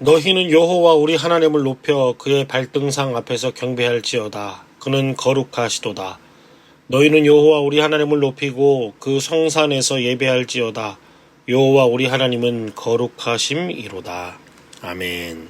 너희는 여호와 우리 하나님을 높여 그의 발등상 앞에서 경배할지어다. 그는 거룩하시도다. 너희는 여호와 우리 하나님을 높이고 그 성산에서 예배할지어다. 여호와 우리 하나님은 거룩하심이로다. 아멘.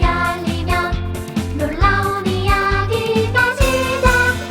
열리면 놀라운 이야기가 시작.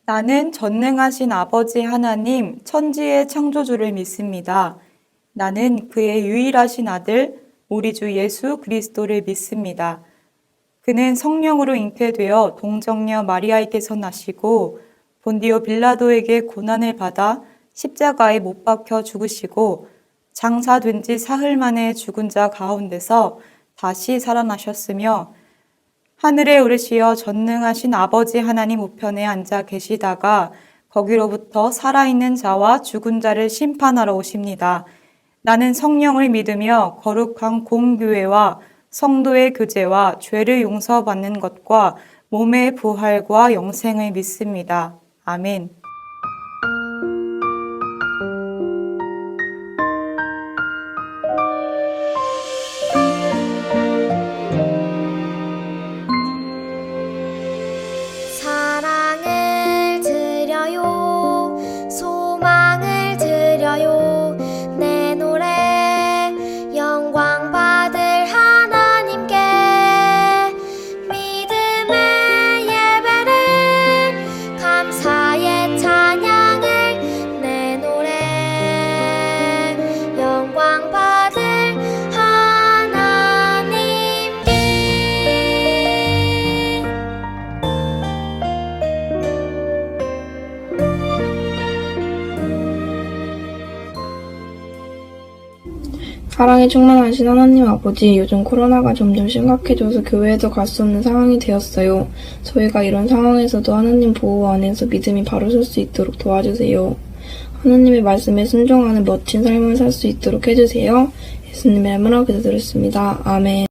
나는 전능하신 아버지 하나님, 천지의 창조주를 믿습니다. 나는 그의 유일하신 아들, 우리 주 예수 그리스도를 믿습니다. 그는 성령으로 잉태되어 동정녀 마리아에게서 나시고 본디오 빌라도에게 고난을 받아 십자가에 못 박혀 죽으시고 장사된 지 사흘 만에 죽은 자 가운데서 다시 살아나셨으며 하늘에 오르시어 전능하신 아버지 하나님 우편에 앉아 계시다가 거기로부터 살아있는 자와 죽은 자를 심판하러 오십니다. 나는 성령을 믿으며 거룩한 공교회와 성도의 교제와 죄를 용서받는 것과 몸의 부활과 영생을 믿습니다. 아멘. 사랑을 드려요, 소망을 드려요, 내 노래 영광 받을 하나님께 믿음의 예배를, 감사의 찬양을, 내 노래 영광 받을 하나님께. 사랑이 충만하신 하나님 아버지, 요즘 코로나가 점점 심각해져서 교회에도 갈 수 없는 상황이 되었어요. 저희가 이런 상황에서도 하나님 보호 안에서 믿음이 바로 설 수 있도록 도와주세요. 하나님의 말씀에 순종하는 멋진 삶을 살 수 있도록 해주세요. 예수님의 이름으로 기도드렸습니다. 아멘.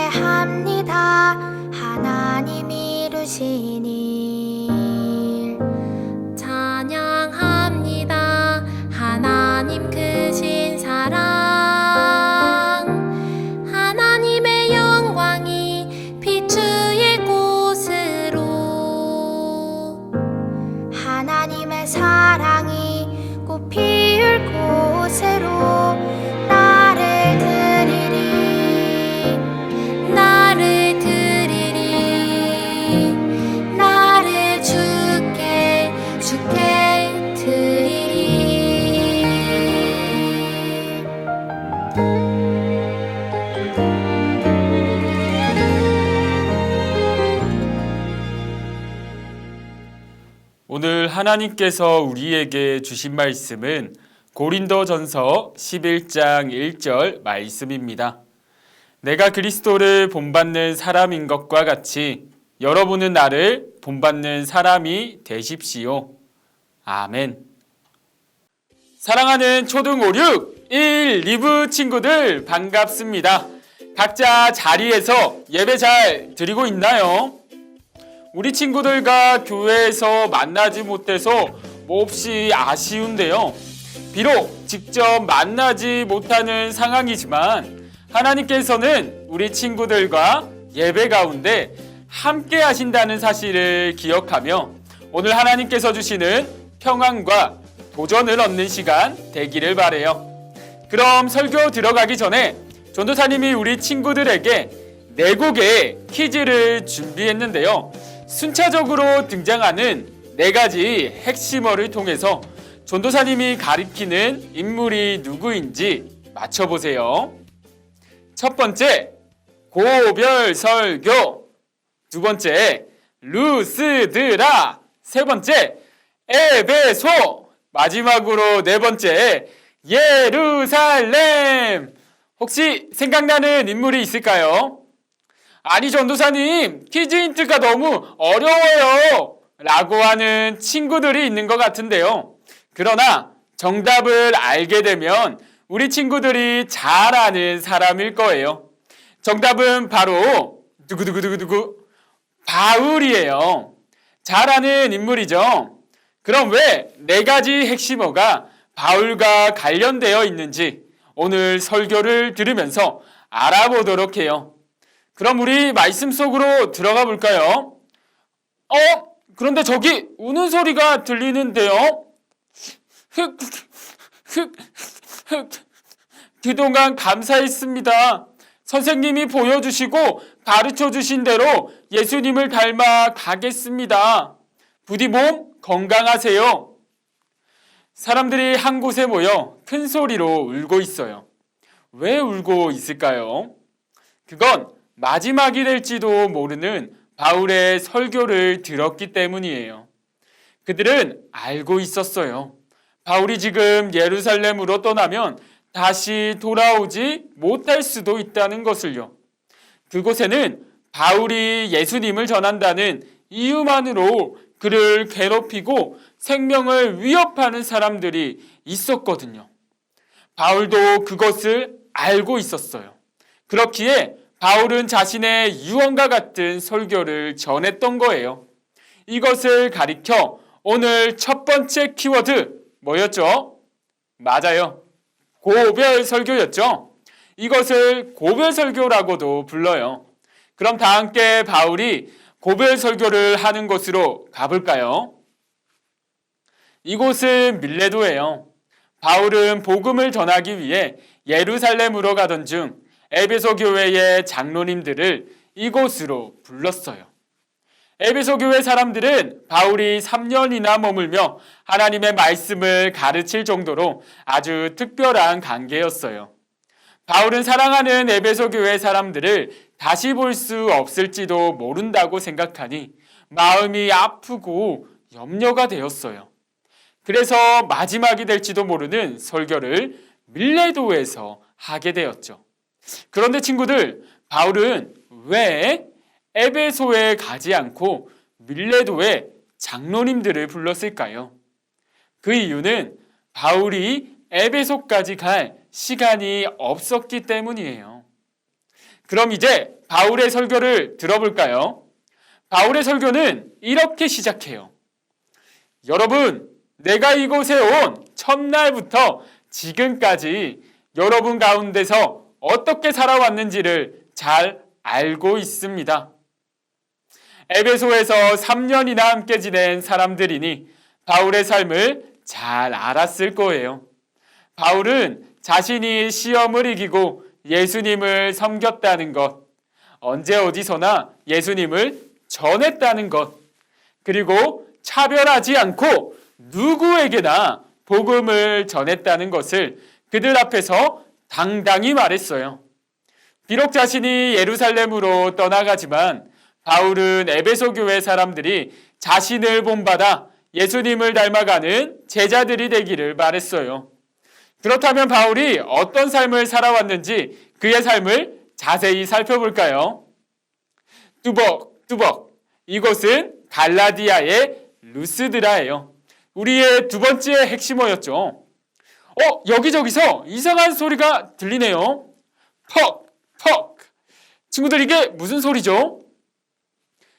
예배합니다. 하나님 이루신 일 찬양합니다. 하나님 크신 사랑, 하나님의 영광이 비추일 곳으로, 하나님의 사랑이 꽃 피울 곳으로 나를 드리리, 나를 드리리, 나를 주께 드리리. 오늘 하나님께서 우리에게 주신 말씀은 고린도전서 11장 1절 말씀입니다. 내가 그리스도를 본받는 사람인 것과 같이 여러분은 나를 본받는 사람이 되십시오. 아멘. 사랑하는 초등 5, 6, 1, 2부 친구들 반갑습니다. 각자 자리에서 예배 잘 드리고 있나요? 우리 친구들과 교회에서 만나지 못해서 몹시 아쉬운데요. 비록 직접 만나지 못하는 상황이지만 하나님께서는 우리 친구들과 예배 가운데 함께 하신다는 사실을 기억하며 오늘 하나님께서 주시는 평안과 도전을 얻는 시간 되기를 바라요. 그럼 설교 들어가기 전에 전도사님이 우리 친구들에게 4곡의 퀴즈를 준비했는데요. 순차적으로 등장하는 4가지 핵심어를 통해서 전도사님이 가리키는 인물이 누구인지 맞춰보세요. 첫 번째, 고별설교. 두 번째, 루스드라. 세 번째, 에베소. 마지막으로 4번째, 예루살렘. 혹시 생각나는 인물이 있을까요? 아니 전도사님, 퀴즈 힌트가 너무 어려워요 라고 하는 친구들이 있는 것 같은데요. 그러나 정답을 알게 되면 우리 친구들이 잘 아는 사람일 거예요. 정답은 바로 두구두구두구두구 바울이에요. 잘 아는 인물이죠. 그럼 왜 4가지 핵심어가 바울과 관련되어 있는지 오늘 설교를 들으면서 알아보도록 해요. 그럼 우리 말씀 속으로 들어가 볼까요? 그런데 저기 우는 소리가 들리는데요? 그동안 감사했습니다. 선생님이 보여주시고 가르쳐 주신 대로 예수님을 닮아 가겠습니다. 부디 몸 건강하세요. 사람들이 한 곳에 모여 큰 소리로 울고 있어요. 왜 울고 있을까요? 그건 마지막이 될지도 모르는 바울의 설교를 들었기 때문이에요. 그들은 알고 있었어요. 바울이 지금 예루살렘으로 떠나면 다시 돌아오지 못할 수도 있다는 것을요. 그곳에는 바울이 예수님을 전한다는 이유만으로 그를 괴롭히고 생명을 위협하는 사람들이 있었거든요. 바울도 그것을 알고 있었어요. 그렇기에 바울은 자신의 유언과 같은 설교를 전했던 거예요. 이것을 가리켜 오늘 첫 번째 키워드 뭐였죠? 맞아요. 고별 설교였죠. 이것을 고별 설교라고도 불러요. 그럼 다 함께 바울이 고별 설교를 하는 곳으로 가볼까요? 이곳은 밀레도예요. 바울은 복음을 전하기 위해 예루살렘으로 가던 중 에베소 교회의 장로님들을 이곳으로 불렀어요. 에베소 교회 사람들은 바울이 3년이나 머물며 하나님의 말씀을 가르칠 정도로 아주 특별한 관계였어요. 바울은 사랑하는 에베소 교회 사람들을 다시 볼 수 없을지도 모른다고 생각하니 마음이 아프고 염려가 되었어요. 그래서 마지막이 될지도 모르는 설교를 밀레도에서 하게 되었죠. 그런데 친구들, 바울은 왜 에베소에 가지 않고 밀레도에 장로님들을 불렀을까요? 그 이유는 바울이 에베소까지 갈 시간이 없었기 때문이에요. 그럼 이제 바울의 설교를 들어볼까요? 바울의 설교는 이렇게 시작해요. 여러분, 내가 이곳에 온 첫날부터 지금까지 여러분 가운데서 어떻게 살아왔는지를 잘 알고 있습니다. 에베소에서 3년이나 함께 지낸 사람들이니 바울의 삶을 잘 알았을 거예요. 바울은 자신이 시험을 이기고 예수님을 섬겼다는 것, 언제 어디서나 예수님을 전했다는 것, 그리고 차별하지 않고 누구에게나 복음을 전했다는 것을 그들 앞에서 당당히 말했어요. 비록 자신이 예루살렘으로 떠나가지만 바울은 에베소 교회 사람들이 자신을 본받아 예수님을 닮아가는 제자들이 되기를 바랬어요. 그렇다면 바울이 어떤 삶을 살아왔는지 그의 삶을 자세히 살펴볼까요? 뚜벅뚜벅, 이곳은 갈라디아의 루스드라예요. 우리의 두 번째 핵심어였죠. 여기저기서 이상한 소리가 들리네요. 퍽. 친구들, 이게 무슨 소리죠?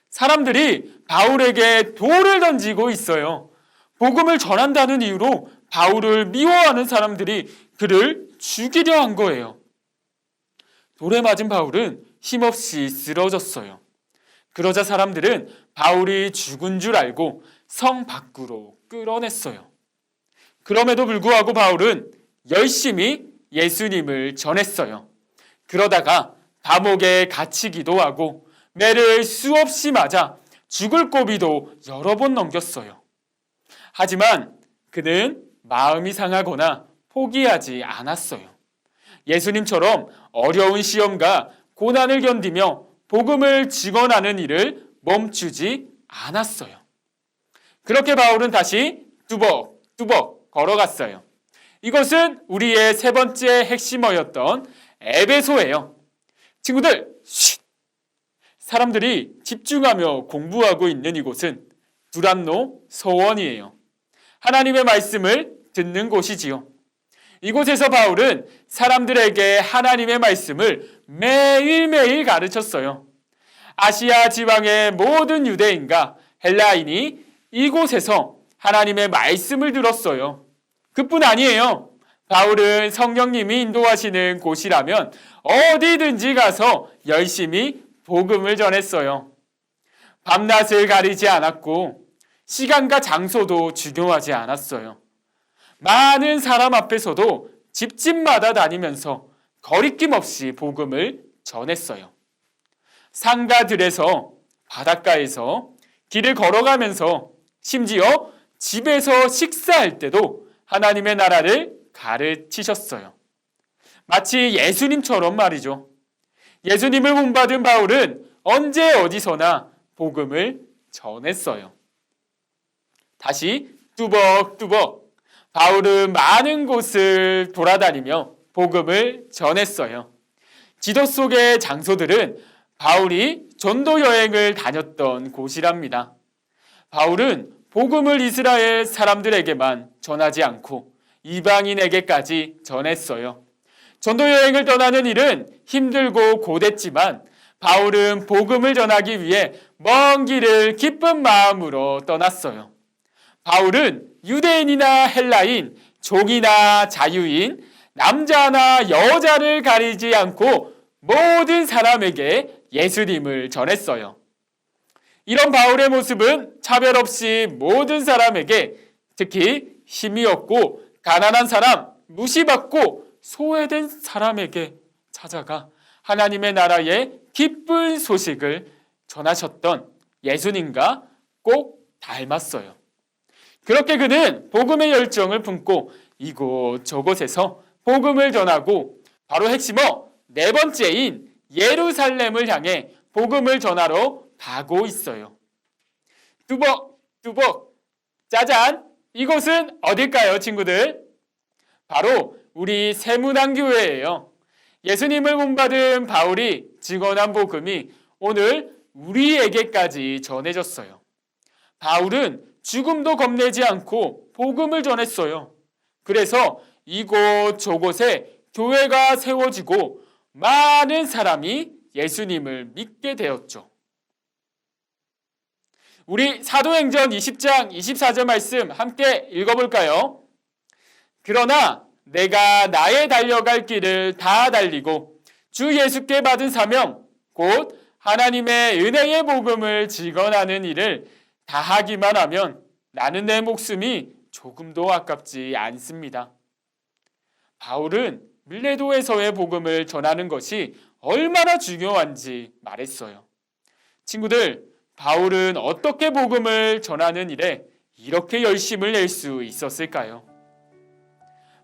사람들이 바울에게 돌을 던지고 있어요. 복음을 전한다는 이유로 바울을 미워하는 사람들이 그를 죽이려 한 거예요. 돌에 맞은 바울은 힘없이 쓰러졌어요. 그러자 사람들은 바울이 죽은 줄 알고 성 밖으로 끌어냈어요. 그럼에도 불구하고 바울은 열심히 예수님을 전했어요. 그러다가 감옥에 갇히기도 하고 매를 수없이 맞아 죽을 고비도 여러 번 넘겼어요. 하지만 그는 마음이 상하거나 포기하지 않았어요. 예수님처럼 어려운 시험과 고난을 견디며 복음을 증언하는 일을 멈추지 않았어요. 그렇게 바울은 다시 뚜벅뚜벅 걸어갔어요. 이것은 우리의 세 번째 핵심어였던 에베소예요. 친구들, 쉿! 사람들이 집중하며 공부하고 있는 이곳은 두란노 서원이에요. 하나님의 말씀을 듣는 곳이지요. 이곳에서 바울은 사람들에게 하나님의 말씀을 매일매일 가르쳤어요. 아시아 지방의 모든 유대인과 헬라인이 이곳에서 하나님의 말씀을 들었어요. 그뿐 아니에요. 바울은 성령님이 인도하시는 곳이라면 어디든지 가서 열심히 복음을 전했어요. 밤낮을 가리지 않았고 시간과 장소도 중요하지 않았어요. 많은 사람 앞에서도 집집마다 다니면서 거리낌 없이 복음을 전했어요. 상가들에서, 바닷가에서, 길을 걸어가면서, 심지어 집에서 식사할 때도 하나님의 나라를 가르치셨어요. 마치 예수님처럼 말이죠. 예수님을 본받은 바울은 언제 어디서나 복음을 전했어요. 다시 뚜벅뚜벅 바울은 많은 곳을 돌아다니며 복음을 전했어요. 지도 속의 장소들은 바울이 전도 여행을 다녔던 곳이랍니다. 바울은 복음을 이스라엘 사람들에게만 전하지 않고 이방인에게까지 전했어요. 전도 여행을 떠나는 일은 힘들고 고됐지만 바울은 복음을 전하기 위해 먼 길을 기쁜 마음으로 떠났어요. 바울은 유대인이나 헬라인, 종이나 자유인, 남자나 여자를 가리지 않고 모든 사람에게 예수님을 전했어요. 이런 바울의 모습은 차별 없이 모든 사람에게, 특히 힘이 없고 가난한 사람, 무시받고 소외된 사람에게 찾아가 하나님의 나라의 기쁜 소식을 전하셨던 예수님과 꼭 닮았어요. 그렇게 그는 복음의 열정을 품고 이곳저곳에서 복음을 전하고 바로 핵심어 네 번째인 예루살렘을 향해 복음을 전하러 가고 있어요. 뚜벅뚜벅 짜잔! 이곳은 어딜까요, 친구들? 바로 우리 세문안교회예요. 예수님을 본받은 바울이 증언한 복음이 오늘 우리에게까지 전해졌어요. 바울은 죽음도 겁내지 않고 복음을 전했어요. 그래서 이곳저곳에 교회가 세워지고 많은 사람이 예수님을 믿게 되었죠. 우리 사도행전 20장 24절 말씀 함께 읽어볼까요? 그러나 내가 나의 달려갈 길을 다 달리고 주 예수께 받은 사명 곧 하나님의 은혜의 복음을 증언하는 일을 다하기만 하면 나는 내 목숨이 조금도 아깝지 않습니다. 바울은 밀레도에서의 복음을 전하는 것이 얼마나 중요한지 말했어요. 친구들, 바울은 어떻게 복음을 전하는 일에 이렇게 열심을 낼 수 있었을까요?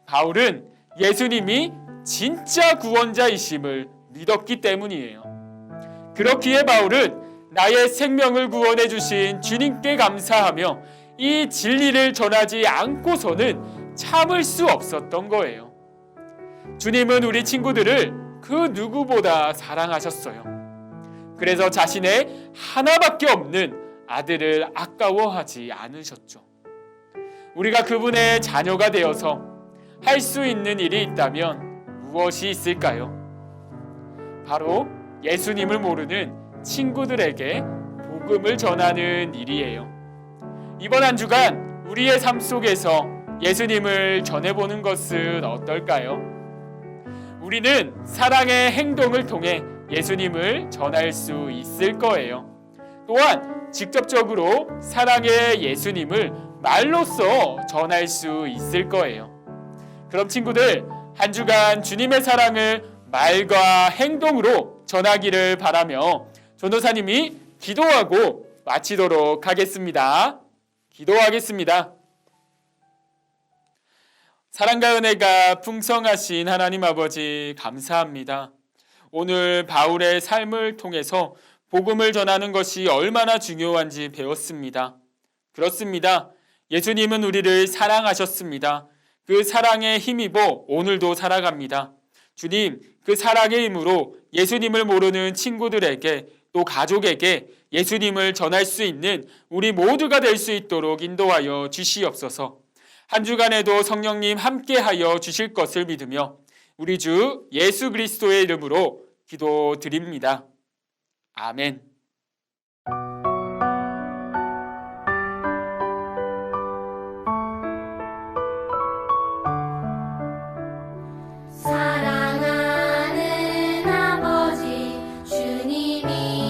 바울은 예수님이 진짜 구원자이심을 믿었기 때문이에요. 그렇기에 바울은 나의 생명을 구원해 주신 주님께 감사하며 이 진리를 전하지 않고서는 참을 수 없었던 거예요. 주님은 우리 친구들을 그 누구보다 사랑하셨어요. 그래서 자신의 하나밖에 없는 아들을 아까워하지 않으셨죠. 우리가 그분의 자녀가 되어서 할 수 있는 일이 있다면 무엇이 있을까요? 바로 예수님을 모르는 친구들에게 복음을 전하는 일이에요. 이번 한 주간 우리의 삶 속에서 예수님을 전해보는 것은 어떨까요? 우리는 사랑의 행동을 통해 예수님을 전할 수 있을 거예요. 또한 직접적으로 사랑의 예수님을 말로써 전할 수 있을 거예요. 그럼 친구들, 한 주간 주님의 사랑을 말과 행동으로 전하기를 바라며 전도사님이 기도하고 마치도록 하겠습니다. 기도하겠습니다. 사랑과 은혜가 풍성하신 하나님 아버지 감사합니다. 오늘 바울의 삶을 통해서 복음을 전하는 것이 얼마나 중요한지 배웠습니다. 그렇습니다. 예수님은 우리를 사랑하셨습니다. 그 사랑에 힘입어 오늘도 살아갑니다. 주님, 그 사랑의 힘으로 예수님을 모르는 친구들에게 또 가족에게 예수님을 전할 수 있는 우리 모두가 될 수 있도록 인도하여 주시옵소서. 한 주간에도 성령님 함께하여 주실 것을 믿으며 우리 주 예수 그리스도의 이름으로 기도드립니다. 아멘. 사랑하는 아버지 주님이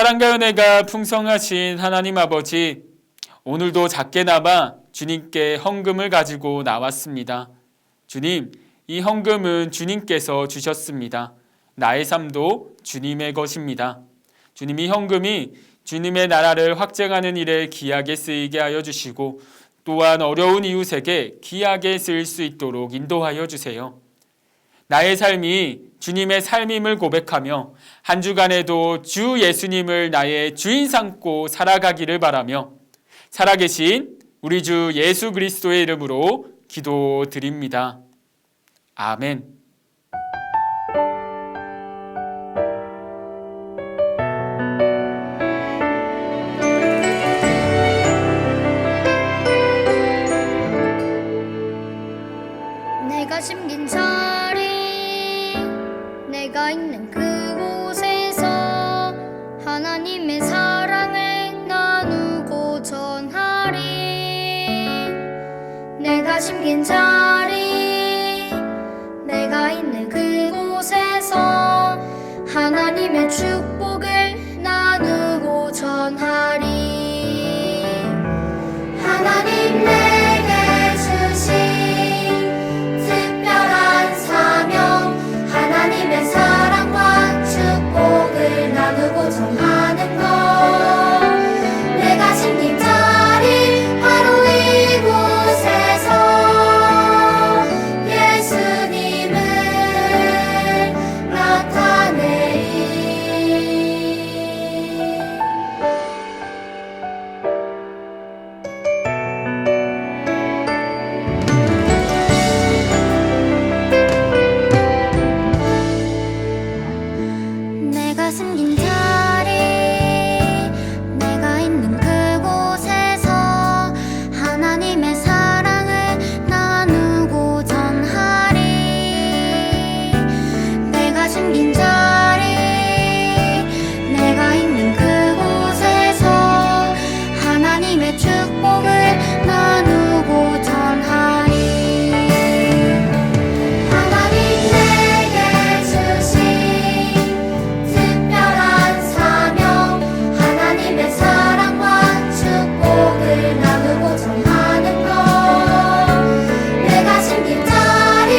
사랑과 은혜가 풍성하신 하나님 아버지, 오늘도 작게나마 주님께 헌금을 가지고 나왔습니다. 주님, 이 헌금은 주님께서 주셨습니다. 나의 삶도 주님의 것입니다. 주님, 이 헌금이 주님의 나라를 확증하는 일에 귀하게 쓰이게 하여 주시고 또한 어려운 이웃에게 귀하게 쓰일 수 있도록 인도하여 주세요. 나의 삶이 주님의 삶임을 고백하며 한 주간에도 주 예수님을 나의 주인 삼고 살아가기를 바라며 살아계신 우리 주 예수 그리스도의 이름으로 기도드립니다. 아멘. 내가 심긴 자리, 내가 있는 그곳에서 하나님의 사랑을 나누고 전하리. 내가 심긴 자리, 내가 있는 그곳에서 하나님의 축복을 나누고 전하리. 하나님 내게 주신 특별한 사명, 하나님의 사랑과 축복을 나누고 전하는 것. 내가 심긴 자리 바로 이곳에서 예수님을 나타내리. 내가 숨긴 자리, 내가 있는 그곳에서 하나님의 사랑을 나누고 전하리. 내가 숨긴 자리, 내가 있는 그곳에서 하나님의 축복을 나누고 전하리. 하나님 내게 주신 특별한 사명, 하나님의 사랑과 축복을 나누고 전하는 것. 내가 심긴 자리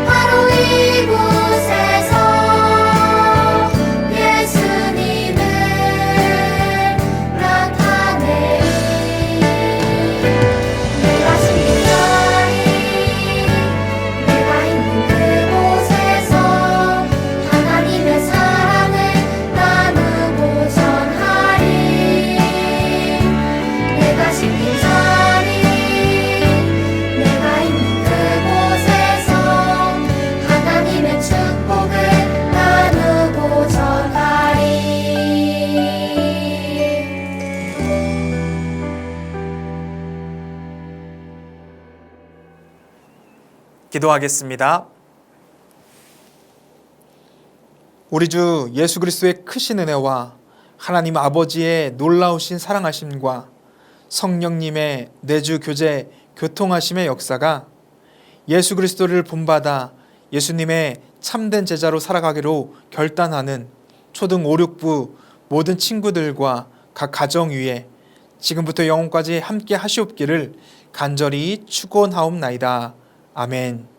바로 이곳에서 예수님을 나타내리. 내가 심긴 자리, 내가 있는 그곳에서 하나님의 사랑을 나누고 전하리. 내가 심긴 자리, 내가 있는 그곳에서 하나님의 축복을 나누고 전하리. 기도하겠습니다. 우리 주 예수 그리스도의 크신 은혜와 하나님 아버지의 놀라우신 사랑하심과 성령님의 내주 교제 교통하심의 역사가 예수 그리스도를 본받아 예수님의 참된 제자로 살아가기로 결단하는 초등 5, 6부 모든 친구들과 각 가정 위에 지금부터 영원까지 함께 하시옵기를 간절히 축원하옵나이다. 아멘.